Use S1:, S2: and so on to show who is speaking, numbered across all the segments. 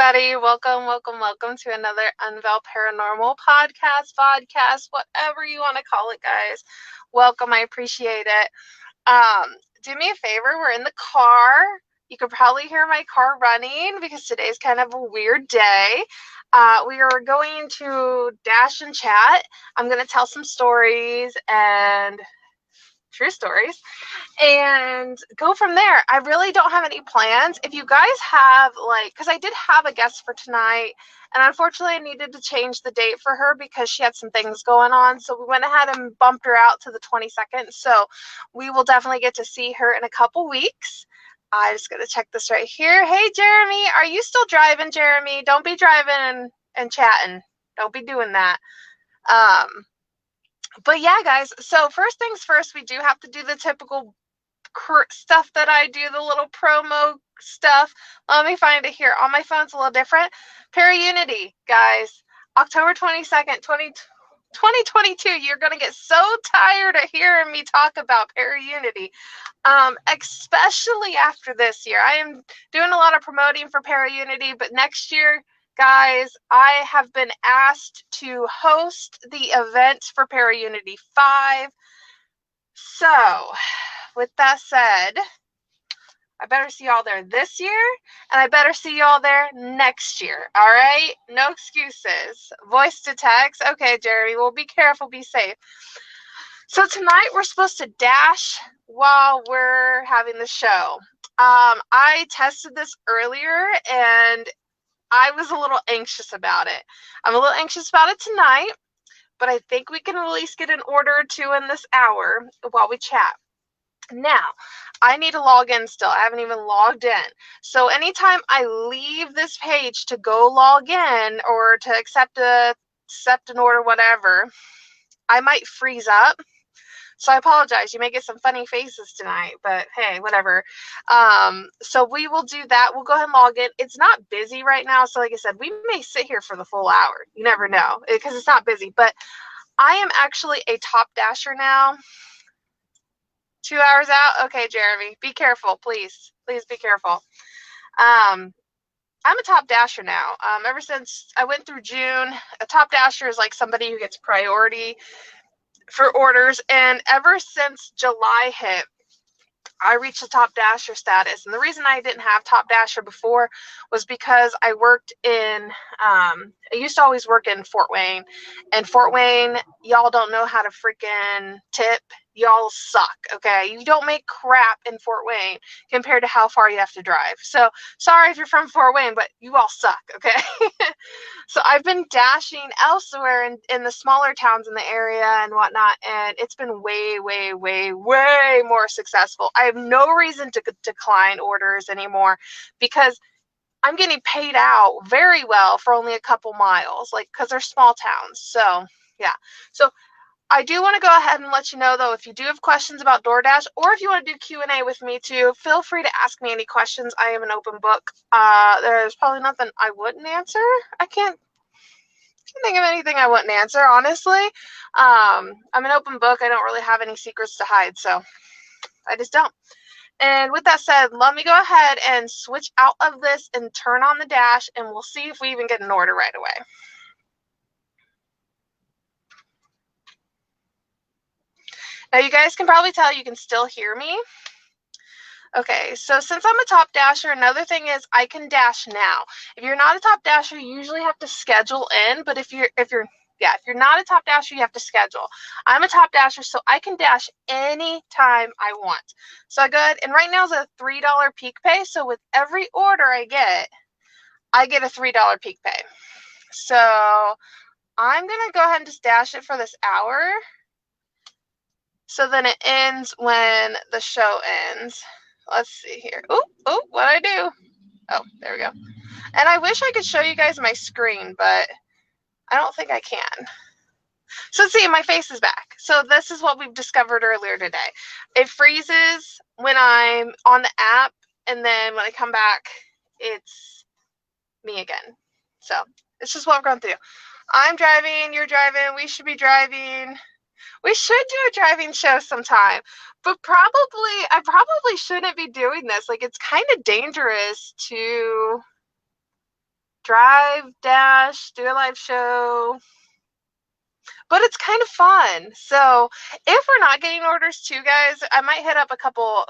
S1: everybody. Welcome to another Unveil Paranormal podcast, whatever you want to call it, guys. Welcome. I appreciate it. Do me a favor. We're in the car. You could probably hear my car running because today's kind of a weird day. We are going to dash and chat. I'm going to tell some stories and true stories and go from there. I really don't have any plans. If you guys have because I did have a guest for tonight, and unfortunately I needed to change the date for her because she had some things going on. So we went ahead and bumped her out to the 22nd. So we will definitely get to see her in a couple weeks. I just got to check this right here. Hey, Jeremy, are you still driving, Jeremy? Don't be driving and chatting. Don't be doing that. But yeah, guys, so first things first, we do have to do the typical stuff that I do, the little promo stuff. Let me find it here. On my phone, it's a little different. Paraunity, guys. October 22nd, 2022. You're going to get so tired of hearing me talk about Paraunity, especially after this year. I am doing a lot of promoting for Paraunity, but next year, guys, I have been asked to host the event for Paraunity 5. So, with that said, I better see y'all there this year, and I better see y'all there next year, all right? No excuses. Voice to text. Okay, Jeremy, well, be careful, be safe. So tonight we're supposed to dash while we're having the show. I tested this earlier, and I was a little anxious about it. I'm a little anxious about it tonight, but I think we can at least get an order or two in this hour while we chat. Now, I need to log in still. I haven't even logged in. So anytime I leave this page to go log in or to accept an order, whatever, I might freeze up. So I apologize. You may get some funny faces tonight, but hey, whatever. So we will do that. We'll go ahead and log in. It's not busy right now. So like I said, we may sit here for the full hour. You never know because it's not busy. But I am actually a top dasher now. 2 hours out? Okay, Jeremy. Be careful, please. Please be careful. I'm a top dasher now. Ever since I went through June, a top dasher is like somebody who gets priority for orders, and ever since July hit, I reached the top dasher status. And the reason I didn't have top dasher before was because I worked in I used to always work in Fort Wayne, and Fort Wayne, y'all don't know how to freaking tip. Y'all suck. Okay, you don't make crap in Fort Wayne compared to how far you have to drive. So sorry if you're from Fort Wayne, but you all suck. Okay. So I've been dashing elsewhere in the smaller towns in the area and whatnot, and it's been way more successful. I have no reason to decline orders anymore because I'm getting paid out very well for only a couple miles, because they're small towns. So yeah. So I do want to go ahead and let you know, though, if you do have questions about DoorDash, or if you want to do Q&A with me too, feel free to ask me any questions. I am an open book. There's probably nothing I wouldn't answer. I can't think of anything I wouldn't answer, honestly. I'm an open book. I don't really have any secrets to hide, so I just don't. And with that said, let me go ahead and switch out of this and turn on the dash, and we'll see if we even get an order right away. Now, you guys can probably tell you can still hear me. Okay, so since I'm a top dasher, another thing is I can dash now. If you're not a top dasher, you usually have to schedule in, but if you're not a top dasher, you have to schedule. I'm a top dasher, so I can dash anytime I want. So I go ahead, and right now is a $3 peak pay, so with every order I get a $3 peak pay. So I'm going to go ahead and just dash it for this hour. So then it ends when the show ends. Let's see here. Oh, what'd I do? Oh, there we go. And I wish I could show you guys my screen, but I don't think I can. So see, my face is back. So this is what we've discovered earlier today. It freezes when I'm on the app, and then when I come back, it's me again. So it's just what we're going through. I'm driving, you're driving, we should be driving. We should do a driving show sometime, but I probably shouldn't be doing this. It's kind of dangerous to drive, dash, do a live show. But it's kind of fun. So if we're not getting orders too, guys, I might hit up a couple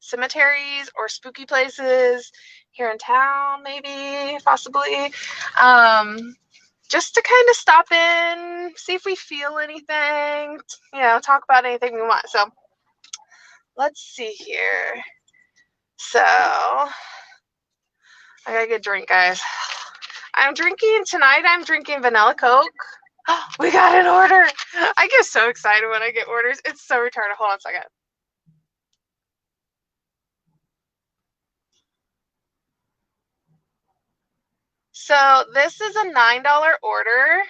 S1: cemeteries or spooky places here in town, maybe, possibly. Just to kind of stop in, see if we feel anything, talk about anything we want. So let's see here. So I gotta get a drink, guys. I'm drinking vanilla Coke. We got an order. I get so excited when I get orders. It's so retarded. Hold on a second. So this is a $9 order.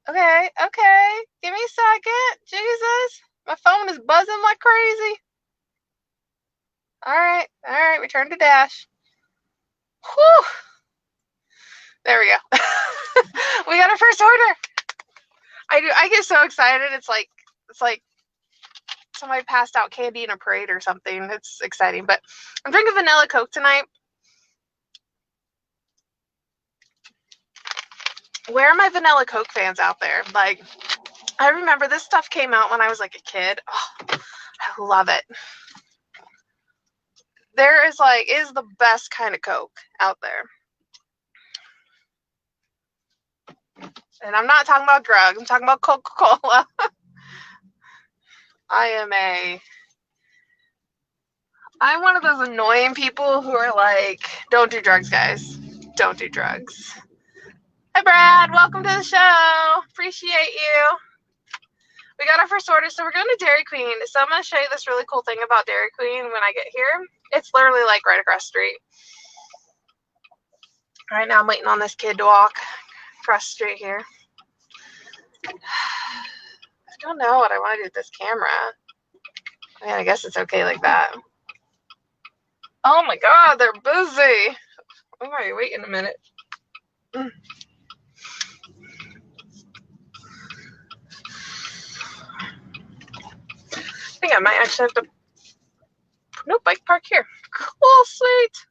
S1: Okay. Give me a second. Jesus. My phone is buzzing like crazy. All right. Return to dash. Whew. There we go. We got our first order. I get so excited. It's like somebody passed out candy in a parade or something. It's exciting. But I'm drinking vanilla Coke tonight. Where are my vanilla Coke fans out there? Like, I remember this stuff came out when I was like a kid. Oh, I love it. There is the best kind of Coke out there. And I'm not talking about drugs. I'm talking about Coca-Cola. I'm one of those annoying people who are like, don't do drugs, guys. Don't do drugs. Hi, Brad. Welcome to the show. Appreciate you. We got our first order, so we're going to Dairy Queen. So I'm going to show you this really cool thing about Dairy Queen when I get here. It's literally like right across the street. Right now I'm waiting on this kid to walk across the street here. I don't know what I want to do with this camera. I mean, I guess it's okay like that. Oh my God, they're busy. Oh, wait a minute. I think I might actually have to. Nope, I can park here. Cool, sweet.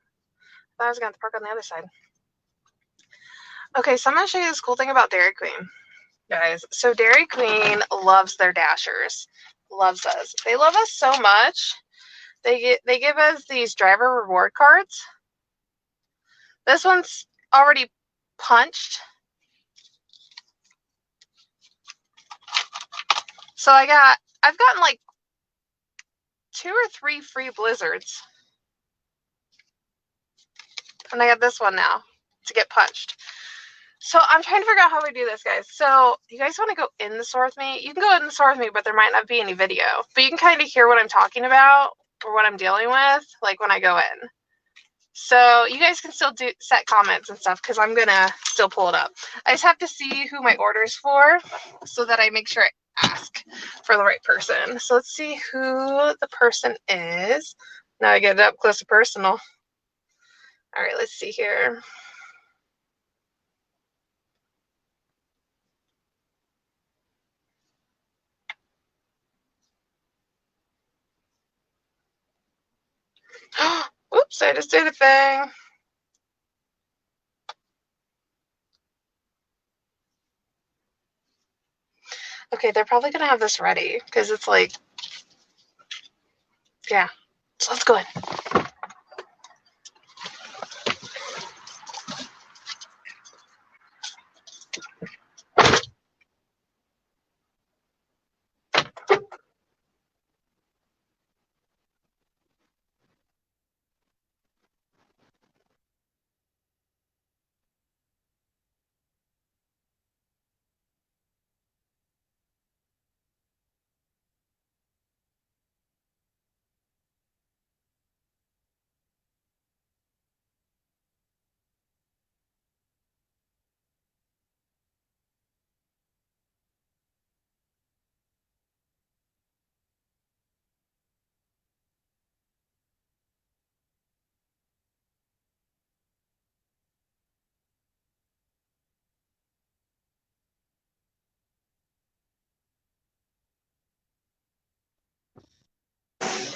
S1: I was going to park on the other side. Okay, so I'm going to show you this cool thing about Dairy Queen, guys. So Dairy Queen loves their Dashers. Loves us. They love us so much. They give us these driver reward cards. This one's already punched. So I've gotten like 2 or 3 free blizzards. And I have this one now to get punched. So I'm trying to figure out how we do this, guys. So you guys want to go in the store with me? You can go in the store with me, but there might not be any video. But you can kind of hear what I'm talking about or what I'm dealing with, like when I go in. So you guys can still set comments and stuff because I'm going to still pull it up. I just have to see who my order's for so that I make sure I ask for the right person. So let's see who the person is. Now I get it up close and personal. All right, let's see here. Oops, I just did a thing. Okay, they're probably going to have this ready because it's like, yeah. So let's go in.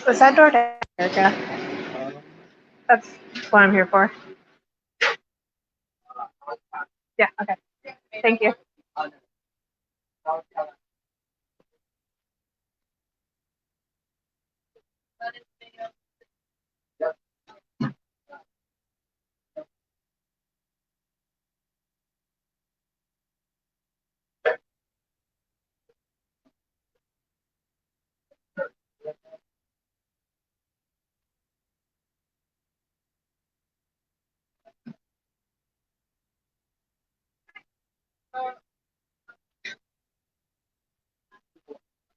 S1: Was that DoorDash, Erica? That's what I'm here for. Yeah, okay. Thank you.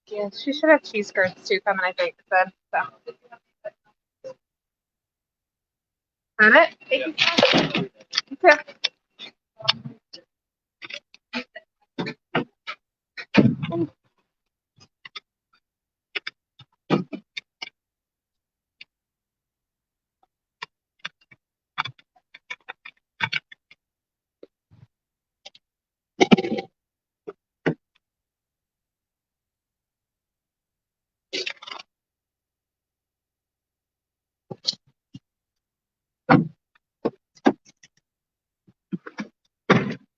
S1: Yeah, she should have cheese curds too coming, I think, then. So. That it? Thank you. Yeah.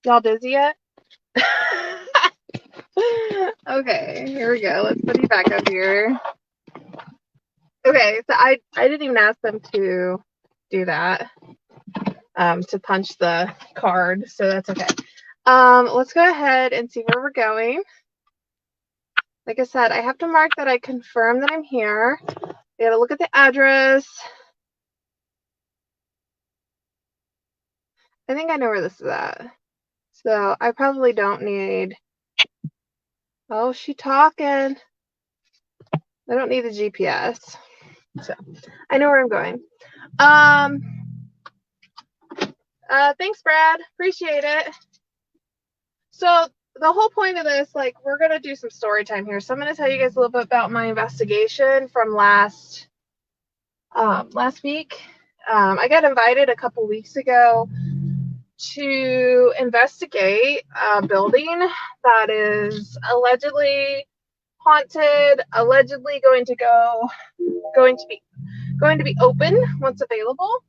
S1: Y'all dizzy yet? Okay, here we go. Let's put you back up here. Okay, so I didn't even ask them to do that, to punch the card, so that's okay. Let's go ahead and see where we're going. Like I said, I have to mark that I confirm that I'm here. I gotta look at the address. I think I know where this is at. So I probably don't need. Oh, she talking. I don't need the GPS. So I know where I'm going. Thanks, Brad. Appreciate it. So the whole point of this, like, we're gonna do some story time here. So I'm gonna tell you guys a little bit about my investigation from last week. I got invited a couple weeks ago to investigate a building that is allegedly haunted, allegedly going to be open once available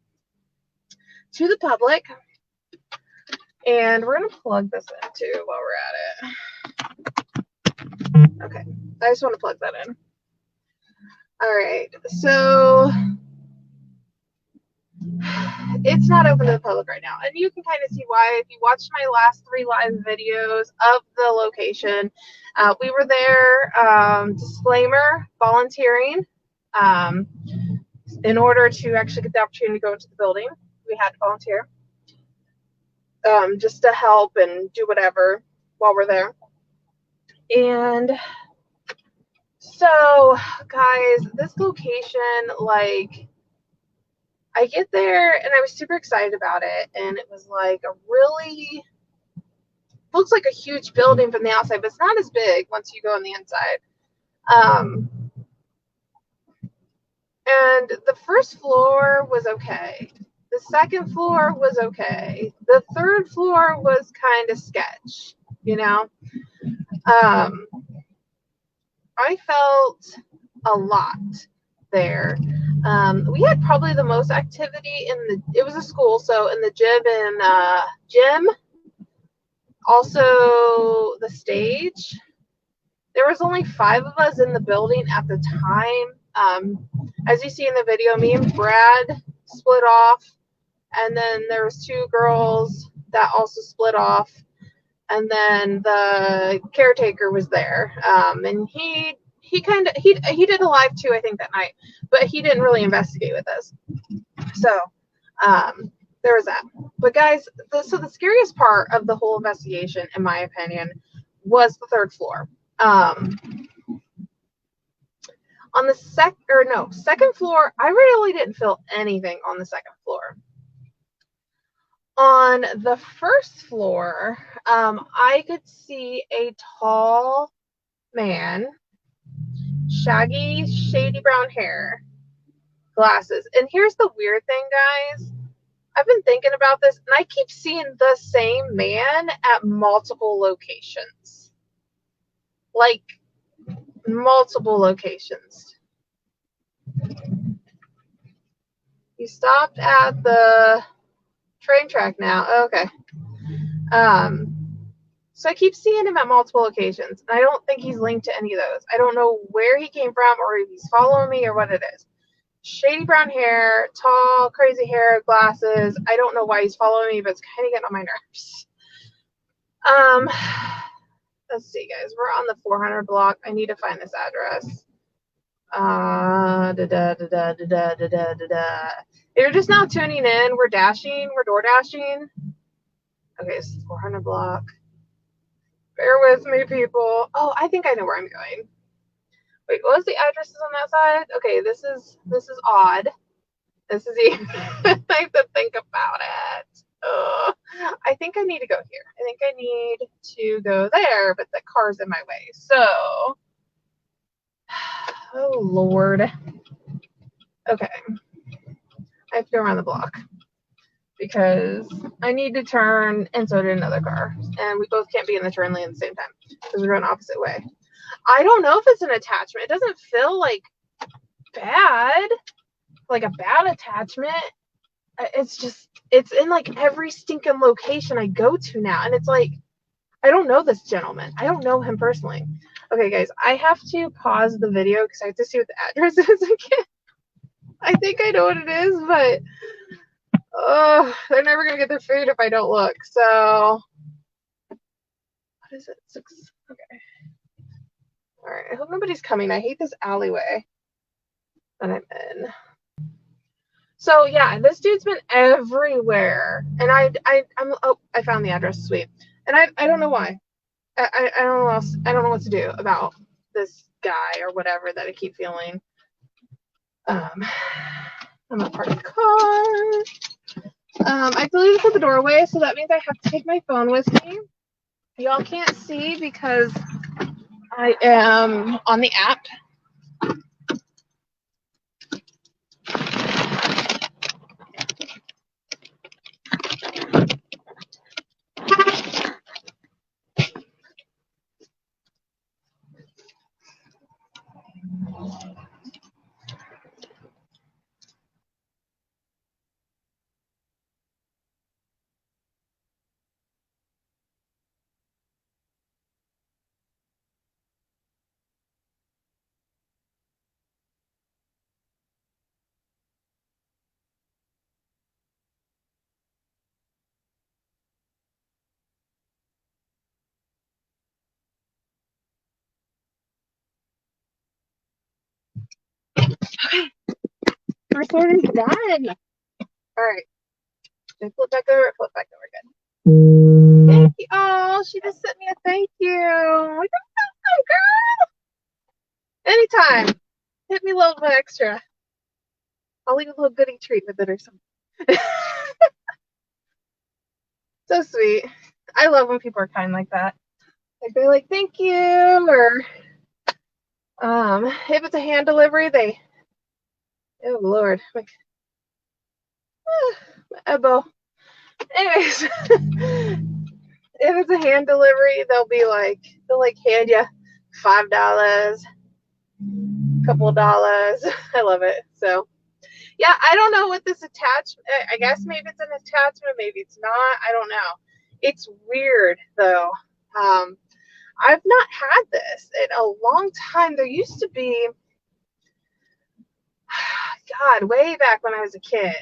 S1: to the public. And we're gonna plug this in too while we're at it. Okay, I just want to plug that in. All right, so it's not open to the public right now, and you can kind of see why if you watched my last 3 live videos of the location. We were there, disclaimer, volunteering. In order to actually get the opportunity to go into the building, we had to volunteer, just to help and do whatever while we're there. And so, guys, this location, like, I get there and I was super excited about it, and it was like a really, looks like a huge building from the outside, but it's not as big once you go on the inside. And the first floor was okay. The second floor was okay. The third floor was kind of sketch, you know? I felt a lot there. We had probably the most activity it was a school, so in the gym, also the stage. There was only 5 of us in the building at the time. As you see in the video, me and Brad split off, and then there was 2 girls that also split off, and then the caretaker was there, and he did a live too, I think, that night, but he didn't really investigate with us. So there was that. But guys, so the scariest part of the whole investigation, in my opinion, was the 3rd floor. On the second floor, I really didn't feel anything on the 2nd floor. On the 1st floor, I could see a tall man, shaggy, shady brown hair, glasses. And here's the weird thing, guys. I've been thinking about this, and I keep seeing the same man at multiple locations. Like, multiple locations. He stopped at the train track now. Okay. So I keep seeing him at multiple locations, and I don't think he's linked to any of those. I don't know where he came from or if he's following me or what it is. Shady brown hair, tall, crazy hair, glasses. I don't know why he's following me, but it's kind of getting on my nerves. Let's see, guys. We're on the 400 block. I need to find this address. If you're just now tuning in, we're dashing. We're door dashing. Okay, this is 400 block. Bear with me, people. Oh, I think I know where I'm going. Wait, what was the addresses on that side? Okay, this is odd. This is even I have to think about it. I think I need to go here. I think I need to go there, but the car's in my way. So, oh Lord. Okay, I have to go around the block because I need to turn, and so did another car, and we both can't be in the turn lane at the same time because we're going opposite way. I don't know if it's an attachment. It doesn't feel like bad, like a bad attachment. It's just, it's in like every stinking location I go to now, and it's like, I don't know this gentleman. I don't know him personally. Okay, guys, I have to pause the video because I have to see what the address is again. I think I know what it is, but they're never gonna get their food if I don't look. So, what is it? 6. Okay. All right. I hope nobody's coming. I hate this alleyway that I'm in. So yeah, this dude's been everywhere, and I found the address. Sweet. And I don't know why. I don't know else. I don't know what to do about this guy or whatever that I keep feeling. I'm gonna park the car. I deleted for the doorway, so that means I have to take my phone with me. Y'all can't see because I am on the app. Okay, first order's done. All right, flip back over. Flip back over. Good. Thank you. Oh, she just sent me a thank you. Like, oh, girl. Anytime. Hit me a little bit extra. I'll leave a little goodie treat with it or something. So sweet. I love when people are kind like that. Like they're like, thank you, or if it's a hand delivery, they, oh Lord, like, my elbow. Anyways, if it's a hand delivery, they'll hand you $5, a couple of dollars. I love it. So yeah, I don't know what this attachment, I guess maybe it's an attachment, maybe it's not, I don't know. It's weird though. I've not had this in a long time. There used to be, God, way back when I was a kid,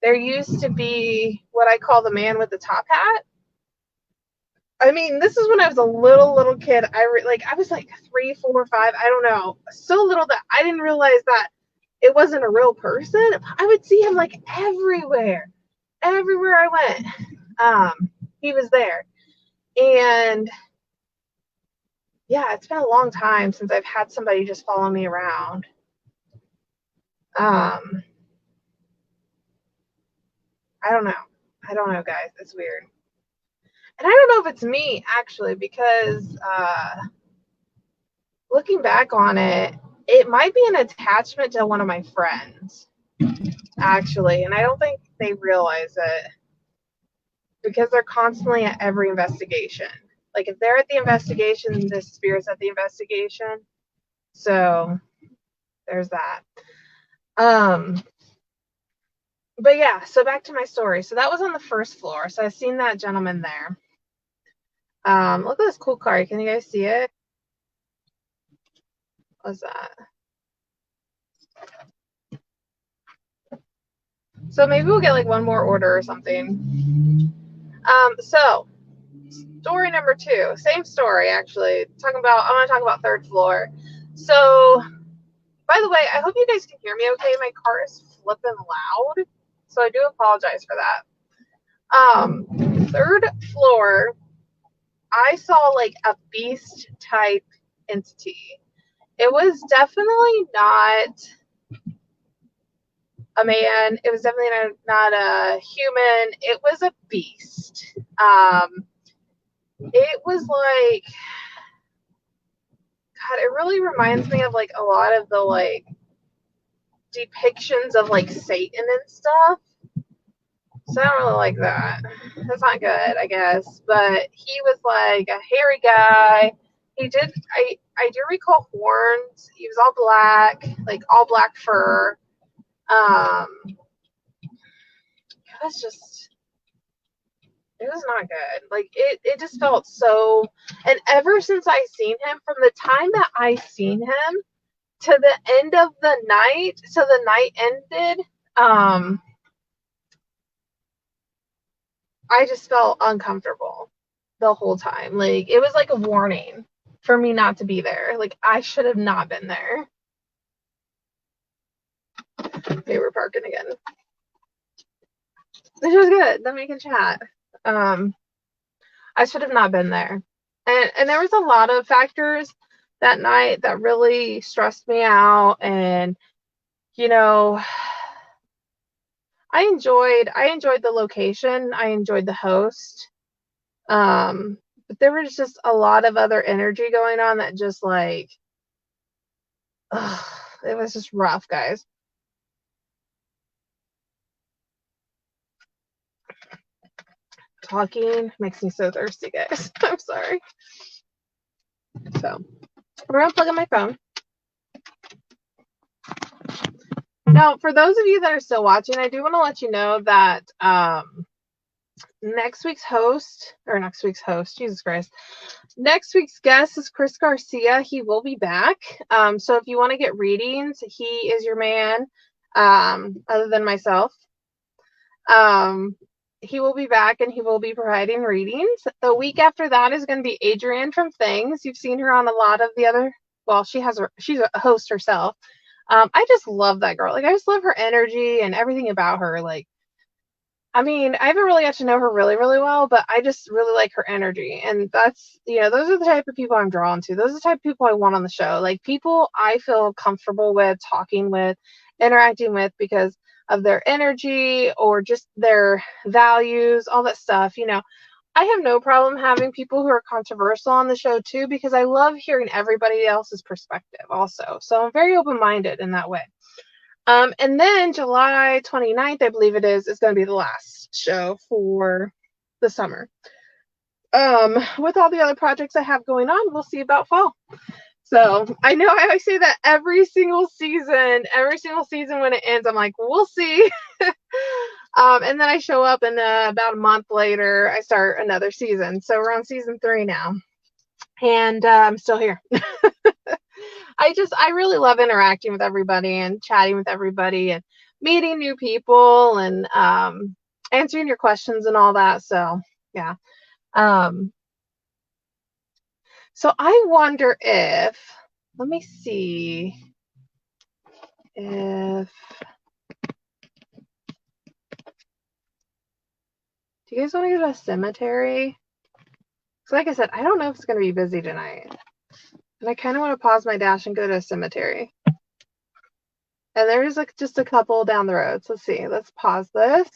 S1: there used to be what I call the man with the top hat. I mean, this is when I was a little kid. I was like 3, 4, 5. I don't know. So little that I didn't realize that it wasn't a real person. I would see him like everywhere I went. He was there, and yeah, it's been a long time since I've had somebody just follow me around. I don't know, guys. It's weird. And I don't know if it's me, actually, because looking back on it, it might be an attachment to one of my friends, actually. And I don't think they realize it because they're constantly at every investigation. Like, if they're at the investigation, the spirit's at the investigation. So there's that. Um, but yeah, so back to my story. So that was on the first floor. So I seen that gentleman there. Look at this cool car. Can you guys see it? What's that? So maybe we'll get like one more order or something. So story number 2, same story actually. I want to talk about third floor. So, by the way, I hope you guys can hear me okay. My car is flipping loud, so I do apologize for that. Third floor, I saw like a beast type entity. It was definitely not a man. It was definitely not a human. It was a beast. It was like, God, it really reminds me of like a lot of the like depictions of like Satan and stuff. So I don't really like that. That's not good, I guess. But he was like a hairy guy. I do recall horns. He was all black, like all black fur. It was just, it was not good. Like it just felt so. And ever since I seen him, from the time that I seen him to the end of the night, so the night ended, I just felt uncomfortable the whole time. Like it was like a warning for me not to be there. Like I should have not been there. They were parking again. Which was good. Then we can chat. Um, I should have not been there. And there was a lot of factors that night that really stressed me out. And you know, I enjoyed the location. I enjoyed the host. But there was just a lot of other energy going on that just like, ugh, it was just rough, guys. Talking makes me so thirsty, guys. I'm sorry. So we're gonna plug in my phone. Now, for those of you that are still watching, I do want to let you know that next week's host, Jesus Christ, next week's guest is Chris Garcia. He will be back. So if you want to get readings, he is your man, other than myself. He will be back and he will be providing readings. The week after that is going to be Adrienne from Things. You've seen her on a lot of the other, well, she's a host herself. I just love that girl. Like, I just love her energy and everything about her. Like, I mean, I haven't really got to know her really, really well, but I just really like her energy. And that's, those are the type of people I'm drawn to. Those are the type of people I want on the show. Like, people I feel comfortable with, talking with, interacting with because of their energy or just their values, all that stuff. I have no problem having people who are controversial on the show too, because I love hearing everybody else's perspective also. So I'm very open-minded in that way. And then July 29th, I believe it is going to be the last show for the summer. With all the other projects I have going on, we'll see about fall. So I know I always say that every single season when it ends, I'm like, we'll see. And then I show up and about a month later, I start another season. So we're on season 3 now. And I'm still here. I really love interacting with everybody and chatting with everybody and meeting new people and answering your questions and all that. So, yeah. So I wonder if, let me see if, do you guys want to go to a cemetery? So like I said, I don't know if it's going to be busy tonight. And I kind of want to pause my dash and go to a cemetery. And there's like just a couple down the road. So let's see. Let's pause this.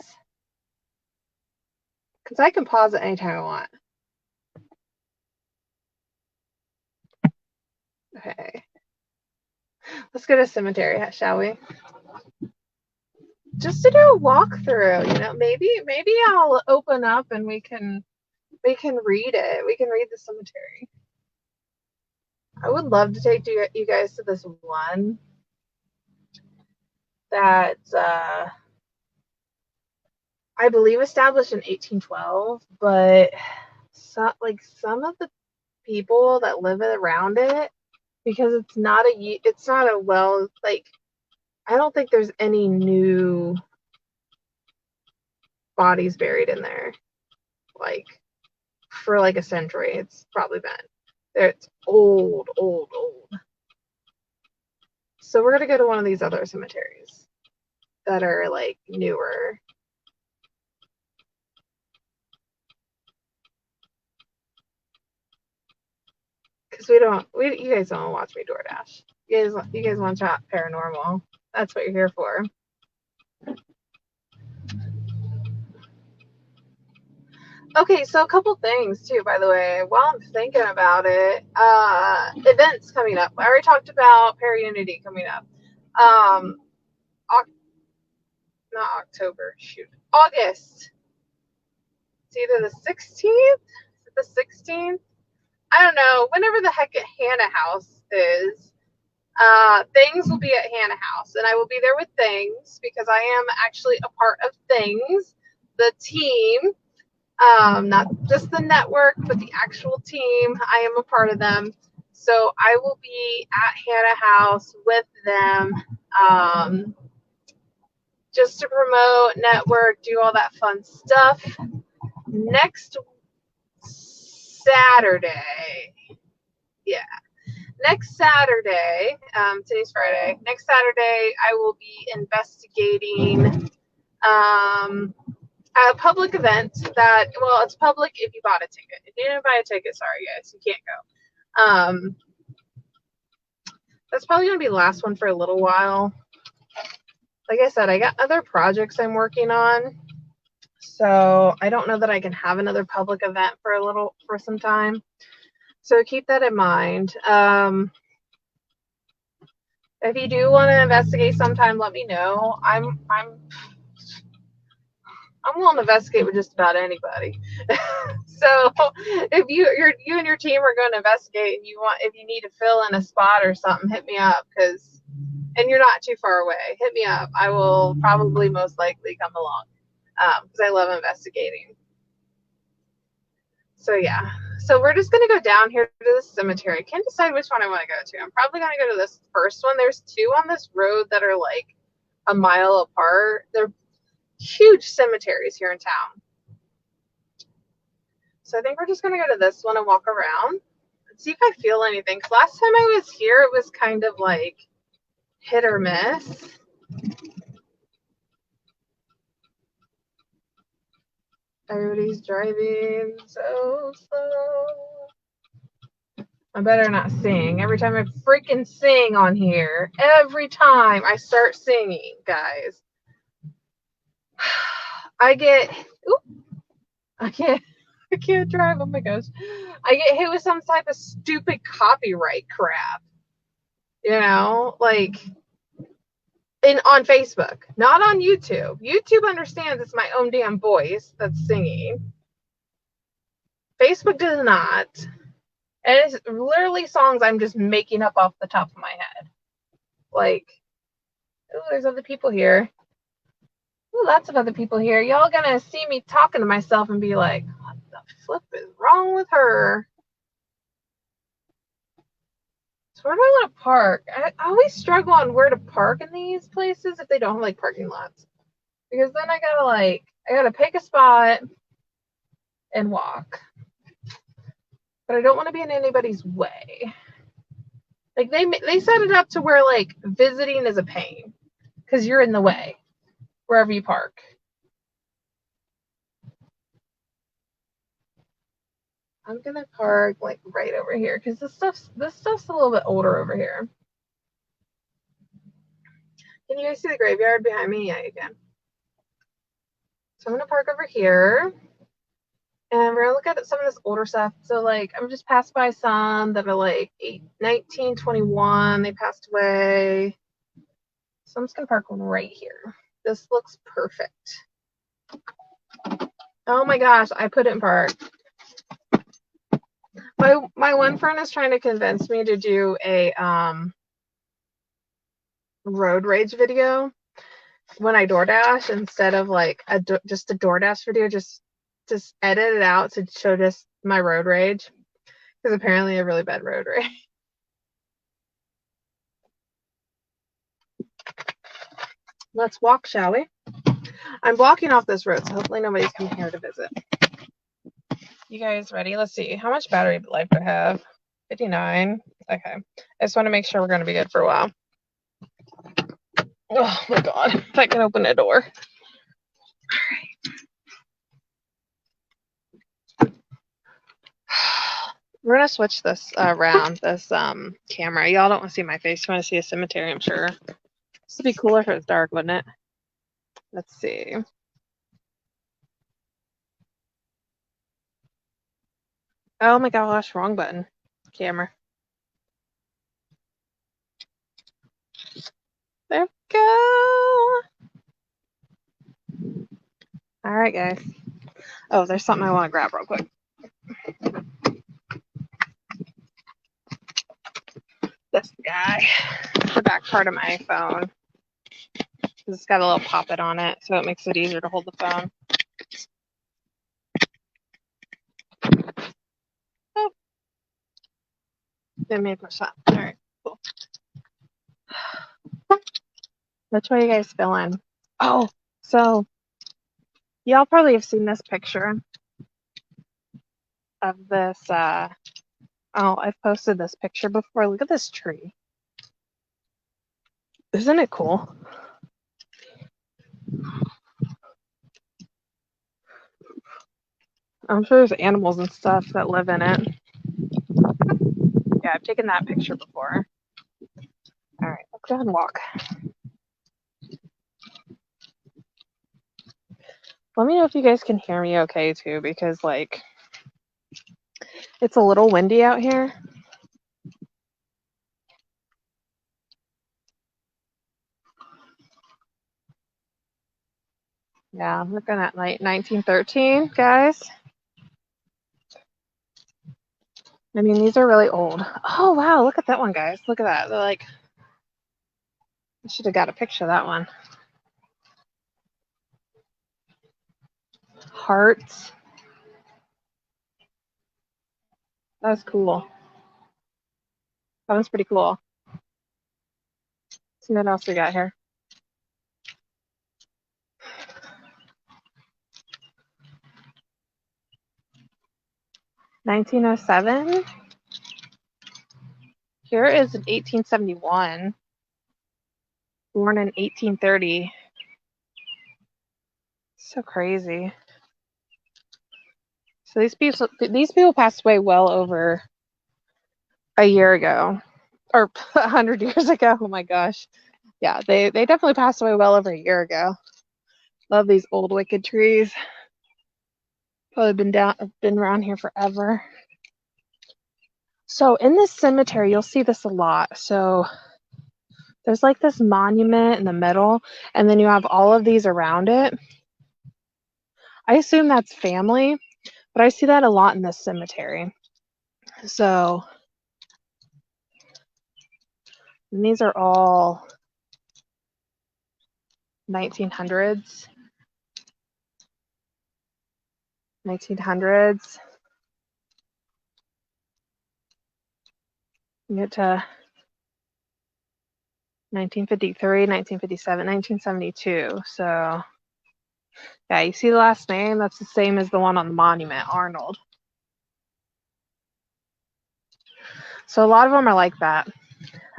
S1: Because I can pause it anytime I want. Okay. Let's go to a cemetery, shall we? Just to do a walkthrough, maybe I'll open up and we can read it. We can read the cemetery. I would love to take you guys to this one. that I believe established in 1812, but some of the people that live around it, because it's not a well, like, I don't think there's any new bodies buried in there, like, for like a century. It's probably been there. It's old, old, old. So we're gonna go to one of these other cemeteries that are like newer. Because you guys don't watch me DoorDash. You guys want to chat paranormal. That's what you're here for. Okay, so a couple things too, by the way, while I'm thinking about it. Events coming up. I already talked about Unity coming up. Um, not October, shoot. August. It's either the 16th? Is it the 16th? I don't know. Whenever the heck Hannah House is. Things will be at Hannah House, and I will be there with Things because I am actually a part of Things, the team. Not just the network, but the actual team. I am a part of them. So I will be at Hannah House with them, just to promote, network, do all that fun stuff. Next Saturday, yeah. Next Saturday, today's Friday. Next Saturday, I will be investigating a public event that, well, it's public if you bought a ticket. If you didn't buy a ticket, sorry guys, you can't go. That's probably going to be the last one for a little while. Like I said, I got other projects I'm working on, so I don't know that I can have another public event for some time. So keep that in mind. If you do want to investigate sometime, let me know. I'm willing to investigate with just about anybody. So if you and your team are going to investigate, and if you need to fill in a spot or something, hit me up, and you're not too far away. Hit me up. I will probably most likely come along because I love investigating. So yeah. So we're just gonna go down here to the cemetery. I can't decide which one I want to go to. I'm probably gonna go to this first one. There's two on this road that are like a mile apart. They're huge cemeteries here in town. So I think we're just gonna go to this one and walk around and see if I feel anything. Because last time I was here, it was kind of like hit or miss. Everybody's driving so slow. I better not sing. Every time I freaking sing on here, every time I start singing, guys, I can't drive. Oh my gosh. I get hit with some type of stupid copyright crap. Like on Facebook, not on YouTube. YouTube understands it's my own damn voice that's singing. Facebook does not. And it's literally songs I'm just making up off the top of my head. Like, oh, there's other people here. Ooh, lots of other people here. Y'all gonna see me talking to myself and be like, what the flip is wrong with her? So where do I want to park? I always struggle on where to park in these places if they don't have like parking lots. Because then I gotta pick a spot and walk. But I don't want to be in anybody's way. Like they set it up to where like visiting is a pain because you're in the way wherever you park. I'm gonna park like right over here because this stuff's a little bit older over here. Can you guys see the graveyard behind me? Yeah, you can. So I'm gonna park over here. And we're gonna look at some of this older stuff. So like I'm just passed by some that are like 1921, they passed away. So I'm just gonna park right here. This looks perfect. Oh my gosh, I put it in park. My one friend is trying to convince me to do a road rage video. when I DoorDash, instead of like just a DoorDash video, just edit it out to show just my road rage, because apparently I have really bad road rage. Let's walk, shall we? I'm blocking off this road, so hopefully nobody's coming here to visit. You guys ready? Let's see. How much battery life do I have? 59. Okay. I just want to make sure we're going to be good for a while. Oh my God. If I can open a door. We're going to switch this around, this camera. Y'all don't want to see my face. You want to see a cemetery, I'm sure. This would be cooler if it was dark, wouldn't it? Let's see. Oh my gosh, wrong button. Camera. There we go. All right, guys. Oh, there's something I want to grab real quick. This guy. The back part of my phone. It's got a little poppet on it, so it makes it easier to hold the phone. Oh. Didn't mean to push that. All right, cool. Which way you guys feeling? Oh, so y'all probably have seen this picture of this. I've posted this picture before. Look at this tree. Isn't it cool? I'm sure there's animals and stuff that live in it. Yeah, I've taken that picture before. All right, let's go ahead and walk. Let me know if you guys can hear me okay too, because like it's a little windy out here. Yeah, I'm looking at like 1913, guys. I mean, these are really old. Oh, wow, look at that one, guys. Look at that. They're like, I should have got a picture of that one. Hearts. That was cool. That one's pretty cool. Let's see what else we got here. $1907. Here is an 1871. Born in 1830. So crazy. So these people passed away well over a year ago, or 100 years ago. Oh my gosh. Yeah, they definitely passed away well over a year ago. Love these old wicked trees. Probably been around here forever. So in this cemetery, you'll see this a lot. So there's like this monument in the middle, and then you have all of these around it. I assume that's family, but I see that a lot in this cemetery. So and these are all 1900s. 1900s. You get to 1953, 1957, 1972. So yeah, you see the last name? That's the same as the one on the monument, Arnold. So a lot of them are like that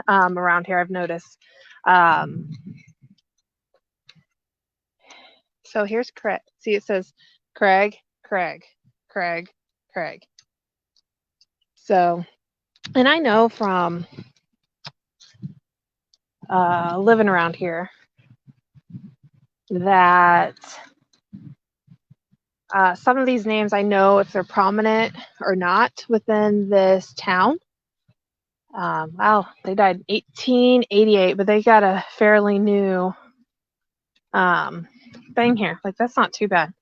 S1: around here, I've noticed. So here's Craig. See, it says Craig, Craig, Craig, Craig. So, and I know from living around here that some of these names, I know if they're prominent or not within this town. Wow, they died in 1888, but they got a fairly new thing here. Like, that's not too bad.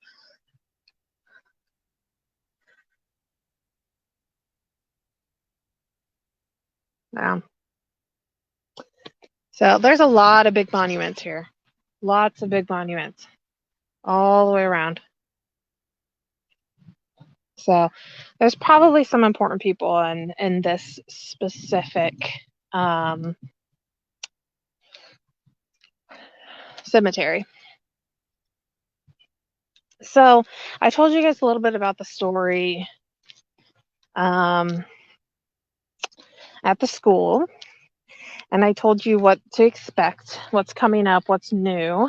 S1: Yeah. So there's a lot of big monuments here. Lots of big monuments all the way around. So there's probably some important people in this specific cemetery. So I told you guys a little bit about the story at the school, and I told you what to expect, what's coming up, what's new,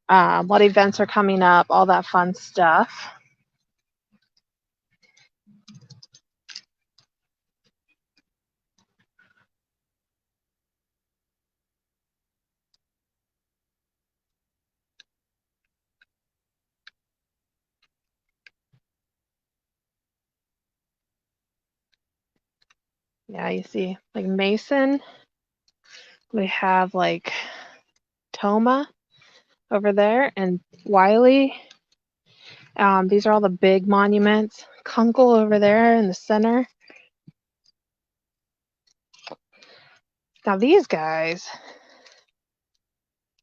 S1: what events are coming up, all that fun stuff. Yeah, you see, like Mason, we have like Toma over there, and Wiley. These are all the big monuments. Kunkel over there in the center. Now these guys,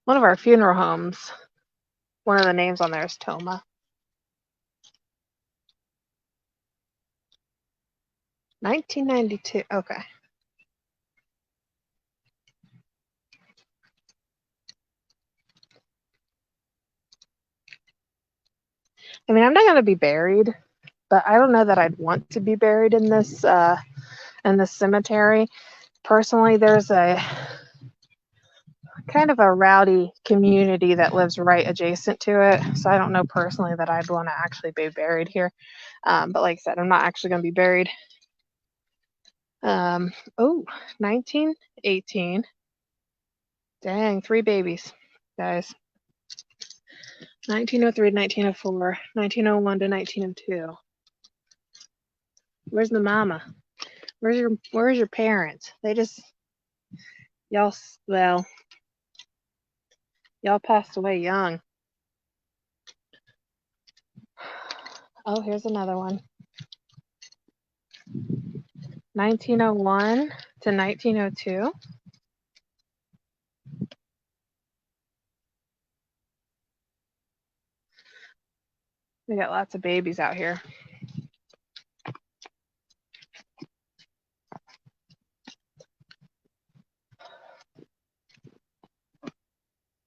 S1: one of our funeral homes, one of the names on there is Toma. 1992. Okay. I mean, I'm not going to be buried, but I don't know that I'd want to be buried in this cemetery. Personally, there's a kind of a rowdy community that lives right adjacent to it, so I don't know personally that I'd want to actually be buried here. But like I said, I'm not actually going to be buried. 1918. Dang, 3 babies, guys. 1903 to 1904, 1901 to 1902. Where's the mama? Where's your parents? They just y'all passed away young. Oh, here's another one. 1901 to 1902. We got lots of babies out here.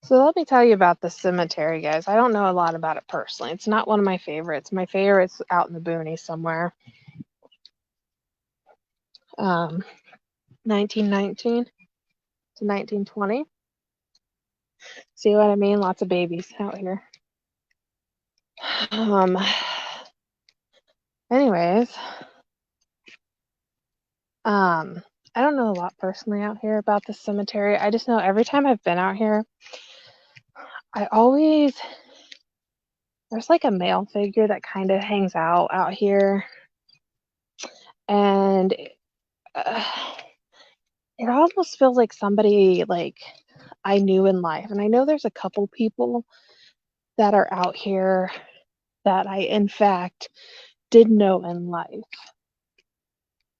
S1: So let me tell you about the cemetery, guys. I don't know a lot about it personally. It's not one of my favorites. My favorite's out in the boonies somewhere. 1919 to 1920. See what I mean? Lots of babies out here. Anyways, I don't know a lot personally out here about the cemetery. I just know every time I've been out here, there's like a male figure that kind of hangs out here, and it almost feels like somebody like I knew in life. And I know there's a couple people that are out here that I in fact did know in life,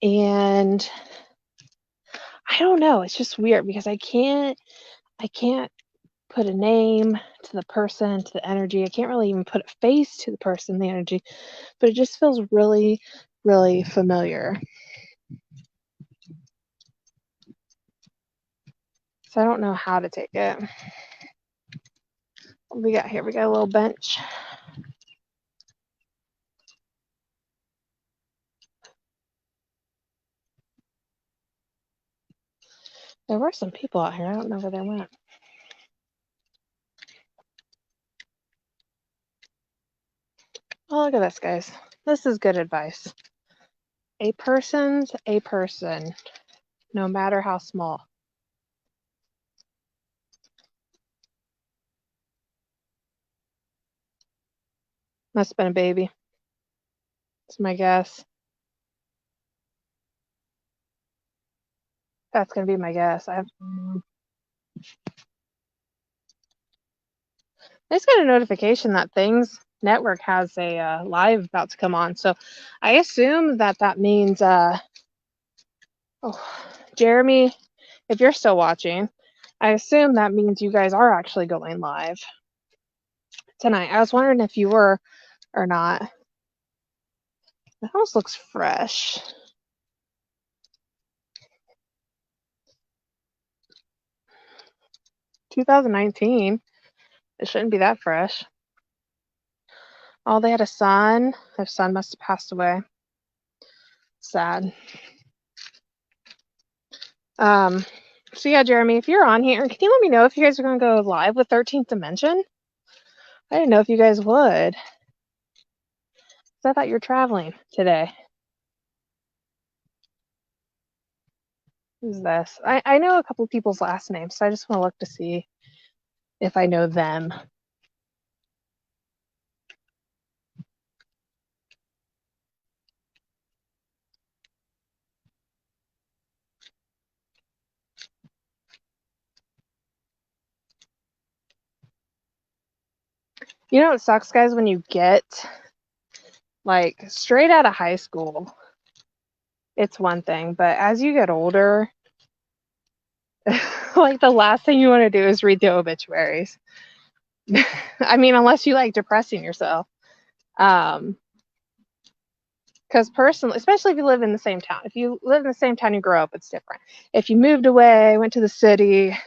S1: and I don't know, it's just weird because I can't put a name to the person, to the energy. I can't really even put a face to the person, the energy, but it just feels really, really familiar. So I don't know how to take it. What we got here? We got a little bench. There were some people out here. I don't know where they went. Oh, look at this, guys. This is good advice. A person's a person, no matter how small. Must have been a baby. That's my guess. That's going to be my guess. I just got a notification that Things Network has a live about to come on. So I assume that means, Jeremy, if you're still watching, I assume that means you guys are actually going live tonight. I was wondering if you were or not. The house looks fresh. $2019. It shouldn't be that fresh. Oh, they had a son. Their son must have passed away. Sad. So yeah, Jeremy, if you're on here, can you let me know if you guys are going to go live with 13th Dimension? I didn't know if you guys would. I thought you were traveling today. Who's this? I know a couple people's last names, so I just want to look to see if I know them. You know what sucks, guys, when you get like straight out of high school, it's one thing, but as you get older, like the last thing you want to do is read the obituaries. I mean, unless you like depressing yourself. Because personally, especially if you live in the same town, if you live in the same town you grow up, it's different. If you moved away, went to the city,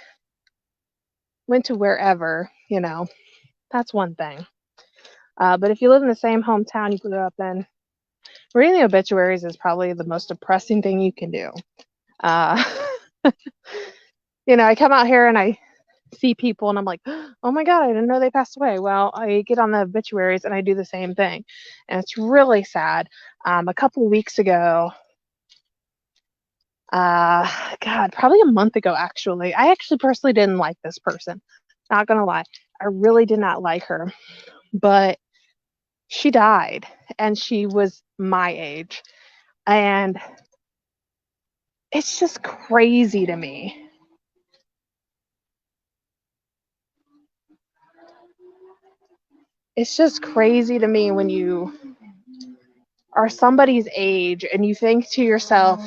S1: went to wherever, you know, that's one thing. But if you live in the same hometown you grew up in, reading the obituaries is probably the most depressing thing you can do. You know, I come out here and I see people and I'm like, oh my God, I didn't know they passed away. Well, I get on the obituaries and I do the same thing. And it's really sad. A couple weeks ago, God, probably a month ago, actually, I actually personally didn't like this person. Not gonna lie. I really did not like her. But she died and she was my age. And it's just crazy to me. It's just crazy to me when you are somebody's age and you think to yourself,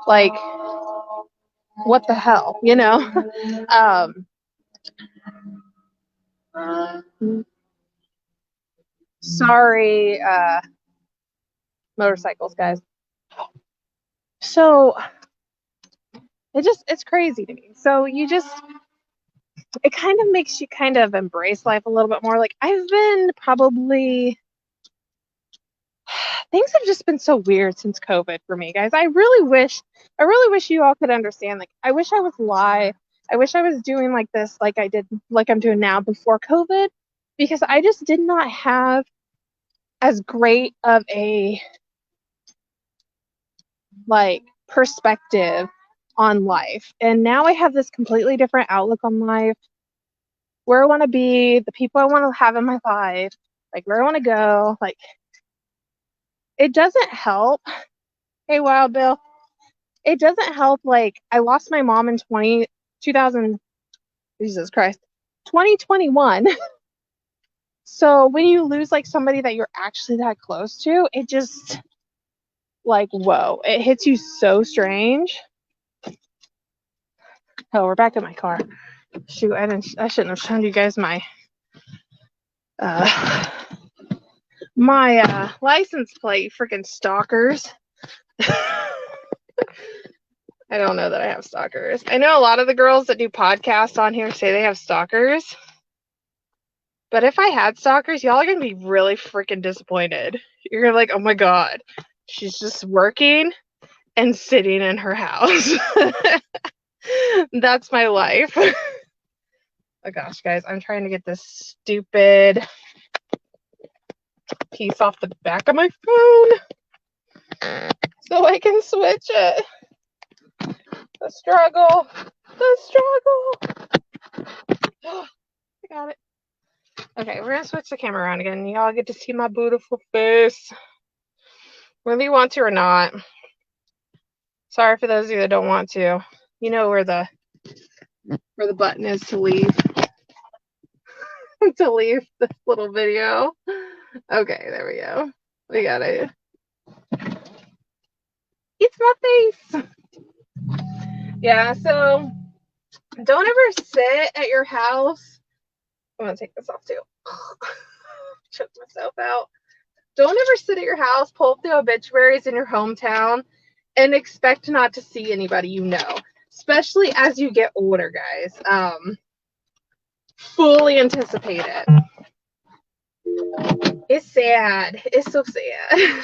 S1: like, what the hell, you know? Sorry, motorcycles, guys. So it's crazy to me. So it kind of makes you kind of embrace life a little bit more. Like I've been probably things have just been so weird since COVID for me, guys. I really wish you all could understand. Like I wish I was live. I wish I was doing like this, like I'm doing now before COVID, because I just did not have as great of a like perspective on life. And now I have this completely different outlook on life, where I want to be, the people I want to have in my life, like where I want to go. Like it doesn't help. Hey, Wild Bill. It doesn't help. Like I lost my mom in 2000, Jesus Christ, 2021. So when you lose like somebody that you're actually that close to, it just like, whoa, it hits you so strange. Oh, we're back at my car. Shoot, I shouldn't have shown you guys my license plate, freaking stalkers. I don't know that I have stalkers. I know a lot of the girls that do podcasts on here say they have stalkers. But if I had stalkers, y'all are going to be really freaking disappointed. You're going to be like, oh my God, she's just working and sitting in her house. That's my life. Oh gosh, guys, I'm trying to get this stupid piece off the back of my phone so I can switch it. The struggle. I got it. Okay, we're gonna switch the camera around again. Y'all get to see my beautiful face, whether you want to or not. Sorry for those of you that don't want to. You know where the button is to leave to leave this little video. Okay, there we go. We got it. It's my face. Yeah, so don't ever sit at your house. I'm gonna take this off too. Choke myself out. Don't ever sit at your house, pull up the obituaries in your hometown, and expect not to see anybody you know. Especially as you get older, guys. Fully anticipate it. It's sad. It's so sad.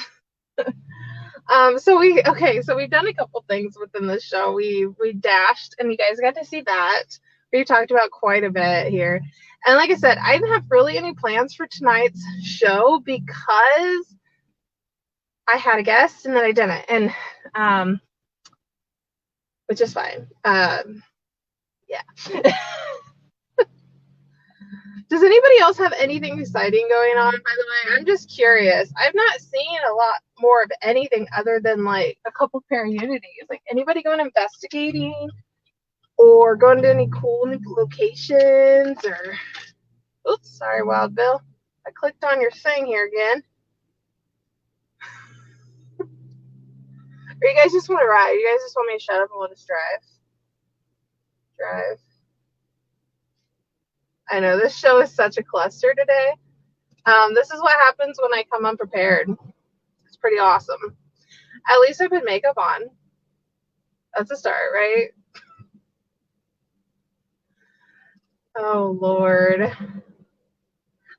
S1: So we've done a couple things within the show. We dashed, and you guys got to see that. We talked about quite a bit here. And like I said, I didn't have really any plans for tonight's show because I had a guest and then I didn't. And which is fine. Yeah. Does anybody else have anything exciting going on, by the way? I'm just curious. I've not seen a lot more of anything other than like a couple pair of unities. Like anybody going investigating or going to any cool new locations or oops, sorry, Wild Bill. I clicked on your thing here again. Or you guys just want to ride? You guys just want me to shut up and let us drive? Drive. I know this show is such a cluster today. This is what happens when I come unprepared. It's pretty awesome. At least I put makeup on. That's a start, right? Oh, Lord.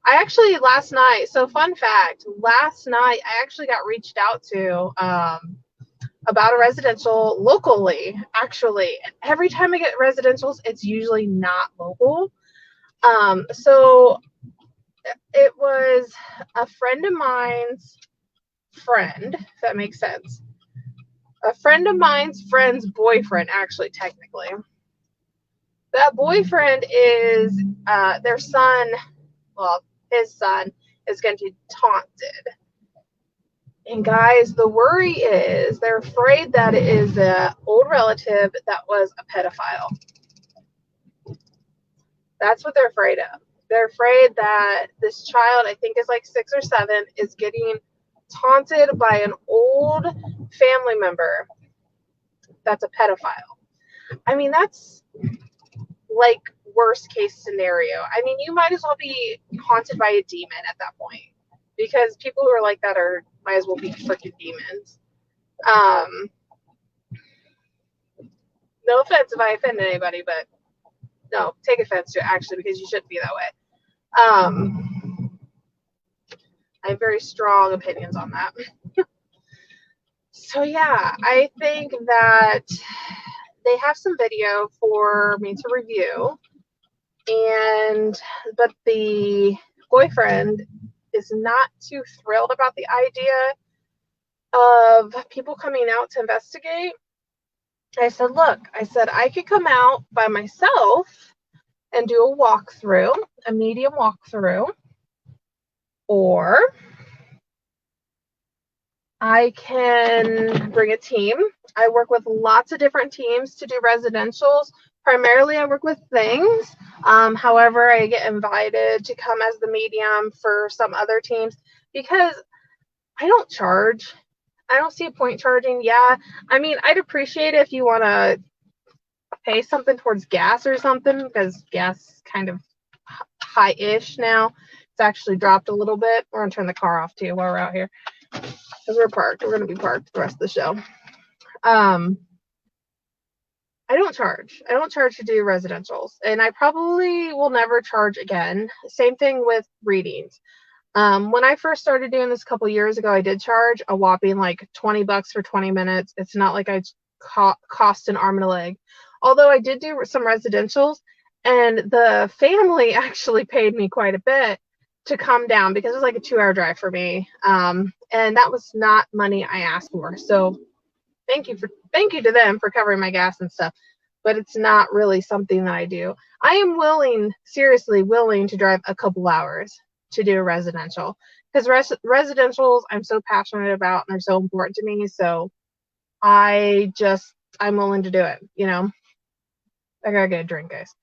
S1: I actually, last night, so fun fact, last night I actually got reached out to about a residential locally, actually. Every time I get residentials, it's usually not local. So it was a friend of mine's friend, if that makes sense. A friend of mine's friend's boyfriend, actually, technically. That boyfriend is their son, well, his son is going to be taunted. And guys, the worry is they're afraid that it is an old relative that was a pedophile. That's what they're afraid of. They're afraid that this child, I think is like 6 or 7, is getting taunted by an old family member that's a pedophile. I mean, that's like worst case scenario. I mean, you might as well be haunted by a demon at that point because people who are like that are might as well be freaking demons. No offense if I offend anybody, but no, take offense to it actually because you shouldn't be that way. I have very strong opinions on that. So yeah, I think that they have some video for me to review, but the boyfriend is not too thrilled about the idea of people coming out to investigate. I said, look, I could come out by myself and do a walkthrough, a medium walkthrough, or I can bring a team. I work with lots of different teams to do residentials. Primarily, I work with things. However, I get invited to come as the medium for some other teams because I don't charge. I don't see a point charging. Yeah, I mean, I'd appreciate it if you want to pay something towards gas or something because gas is kind of high-ish now. It's actually dropped a little bit. We're going to turn the car off too while we're out here because we're parked. We're going to be parked the rest of the show. I don't charge. I don't charge to do residentials, and I probably will never charge again. Same thing with readings. When I first started doing this a couple years ago, I did charge a whopping like $20 for 20 minutes. It's not like I cost an arm and a leg. Although I did do some residentials, and the family actually paid me quite a bit to come down because it was like a 2-hour drive for me. And that was not money I asked for. So thank you to them for covering my gas and stuff. But it's not really something that I do. I am seriously willing to drive a couple hours to do a residential because residentials I'm so passionate about and they're so important to me. So I'm willing to do it. I gotta get a drink, guys.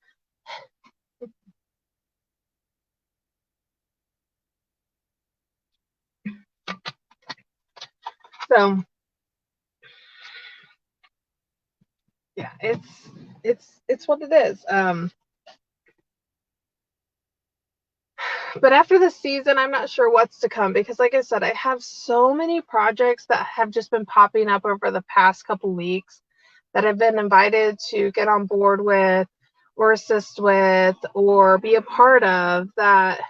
S1: So yeah, it's what it is. But after the season, I'm not sure what's to come because, like I said, I have so many projects that have just been popping up over the past couple weeks that I've been invited to get on board with or assist with or be a part of that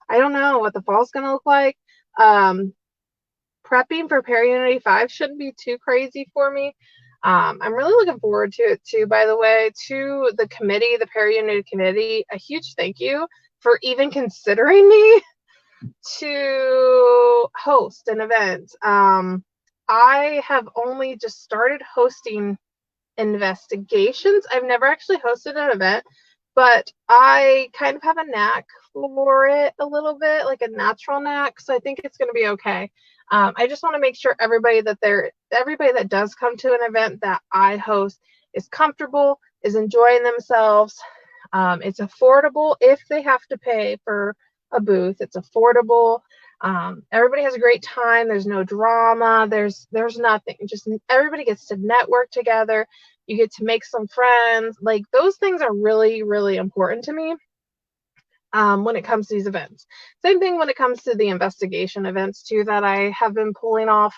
S1: I don't know what the fall's going to look like. Prepping for Unity 5 shouldn't be too crazy for me. I'm really looking forward to it too, by the way, to the committee, the Unity committee, a huge thank you for even considering me to host an event. I have only just started hosting investigations. I've never actually hosted an event, but I kind of have a knack for it a little bit, like a natural knack. So I think it's going to be okay. I just want to make sure everybody that does come to an event that I host is comfortable, is enjoying themselves. It's affordable if they have to pay for a booth. It's affordable. Everybody has a great time. There's no drama. There's nothing. Just everybody gets to network together. You get to make some friends. Like those things are really, really important to me when it comes to these events. Same thing when it comes to the investigation events too that I have been pulling off.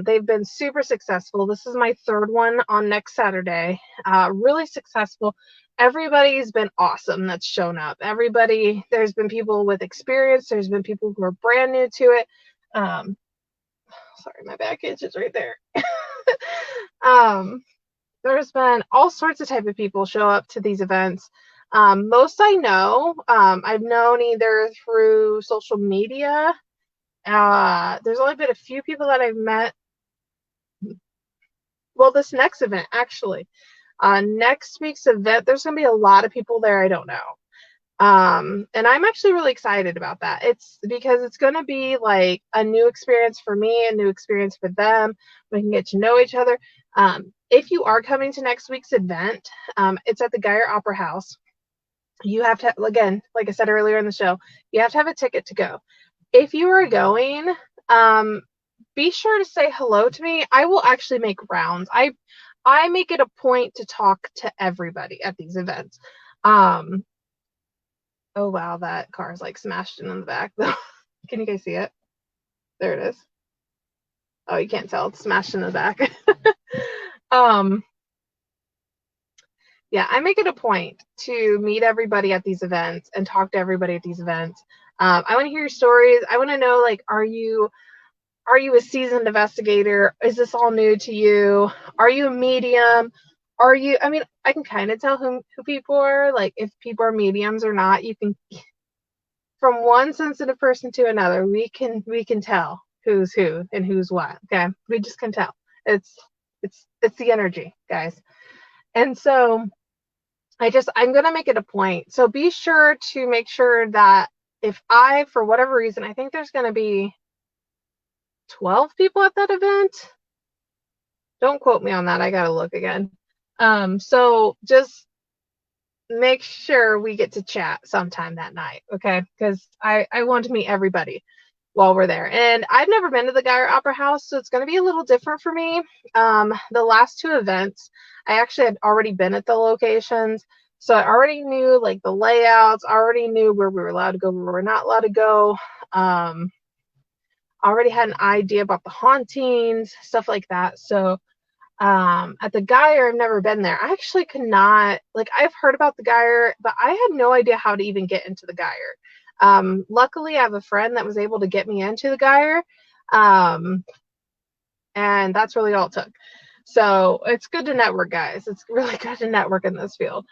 S1: They've been super successful. This is my third one on next Saturday. Really successful. Everybody's been awesome that's shown up. There's been people with experience. There's been people who are brand new to it. Sorry, my back itch is right there. There's been all sorts of type of people show up to these events. Most I know, I've known either through social media. There's only been a few people that I've met. Well, this next event, actually. Next week's event, there's going to be a lot of people there I don't know. And I'm actually really excited about that. It's because it's going to be like a new experience for me, a new experience for them. We can get to know each other. If you are coming to next week's event, it's at the Geyer Opera House. You have to, again, like I said earlier in the show, you have to have a ticket to go. If you are going, be sure to say hello to me. I will actually make rounds. I make it a point to talk to everybody at these events. Oh wow, that car is like smashed in the back though. Can you guys see it? There it is. Oh, you can't tell. It's smashed in the back. Yeah, I make it a point to meet everybody at these events and talk to everybody at these events. I want to hear your stories. I want to know, like, are you a seasoned investigator? Is this all new to you? Are you a medium? I mean, I can kind of tell who people are, like if people are mediums or not. You can, from one sensitive person to another, we can tell who's who and who's what. Okay, we just can tell. It's the energy, guys. And so I'm going to make it a point. So be sure to make sure that if for whatever reason, I think there's going to be 12 people at that event. Don't quote me on that. I got to look again. So just make sure we get to chat sometime that night. Okay. Because I want to meet everybody while we're there. And I've never been to the Geyer Opera House, so it's going to be a little different for me. The last two events, I actually had already been at the locations. So I already knew like the layouts, already knew where we were allowed to go, where we were not allowed to go. Already had an idea about the hauntings, stuff like that. So at the Geyer, I've never been there. I actually could not, like, I've heard about the Geyer, but I had no idea how to even get into the Geyer. Luckily, I have a friend that was able to get me into the Geyer, and that's really all it took. So it's good to network, guys. It's really good to network in this field,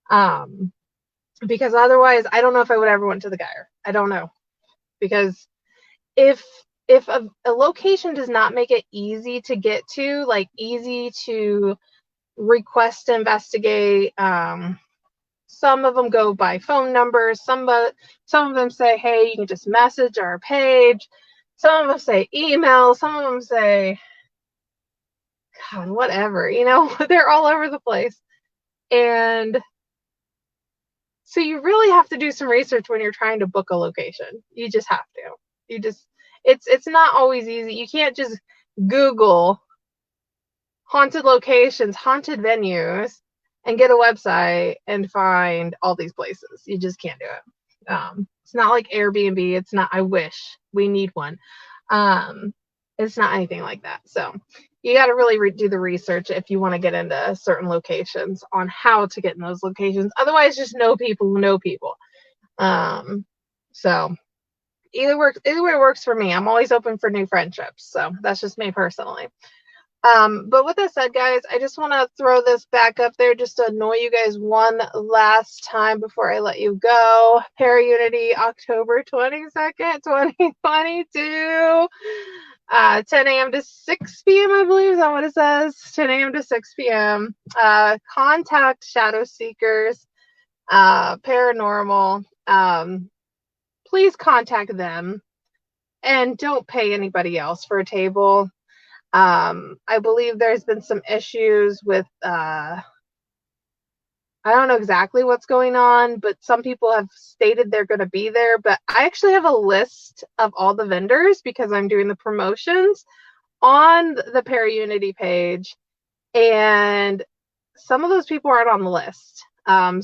S1: because otherwise, I don't know if I would ever went to the Geyer. I don't know, because if a location does not make it easy to get to, like easy to request to investigate, some of them go by phone numbers, some of them say, hey, you can just message our page, some of them say email, some of them say, God, whatever, they're all over the place. And so you really have to do some research when you're trying to book a location. You just have to. It's not always easy. You can't just Google haunted locations, haunted venues, and get a website and find all these places. You just can't do it. It's not like Airbnb. It's not, I wish we need one. It's not anything like that. So you got to really do the research if you want to get into certain locations on how to get in those locations. Otherwise, just know people who know people. So either way works for me. I'm always open for new friendships. So that's just me personally. But with that said, guys, I just want to throw this back up there just to annoy you guys one last time before I let you go. Paraunity, October 22nd, 2022. 10 a.m. to 6 p.m., I believe. Is that what it says? 10 a.m. to 6 p.m. Contact Shadow Seekers, Paranormal. Please contact them and don't pay anybody else for a table. I believe there's been some issues with, I don't know exactly what's going on, but some people have stated they're going to be there. But I actually have a list of all the vendors because I'm doing the promotions on the Paraunity page, and some of those people aren't on the list.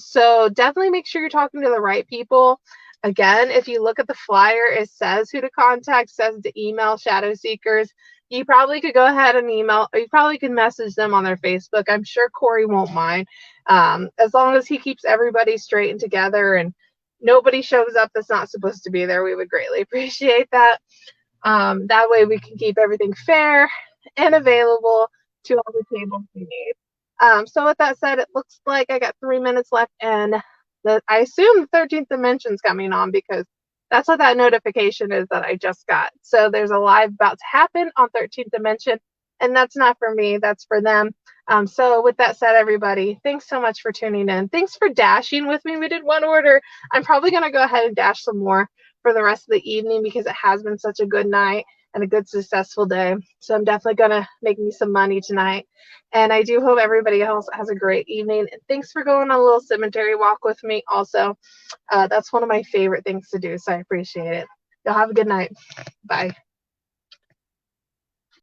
S1: So definitely make sure you're talking to the right people. Again, if you look at the flyer, it says who to contact, says to email Shadow Seekers. You probably could go ahead and email, or you probably could message them on their Facebook. I'm sure Corey won't mind. As long as he keeps everybody straight and together and nobody shows up that's not supposed to be there, we would greatly appreciate that. That way we can keep everything fair and available to all the tables we need. So with that said, it looks like I got 3 minutes left, and I assume the 13th Dimension's coming on because that's what that notification is that I just got. So there's a live about to happen on 13th Dimension, and that's not for me, that's for them. So with that said, everybody, thanks so much for tuning in. Thanks for dashing with me. We did one order. I'm probably going to go ahead and dash some more for the rest of the evening because it has been such a good night and a good successful day. So I'm definitely going to make me some money tonight. And I do hope everybody else has a great evening. And thanks for going on a little cemetery walk with me also. That's one of my favorite things to do, so I appreciate it. Y'all have a good night. Bye.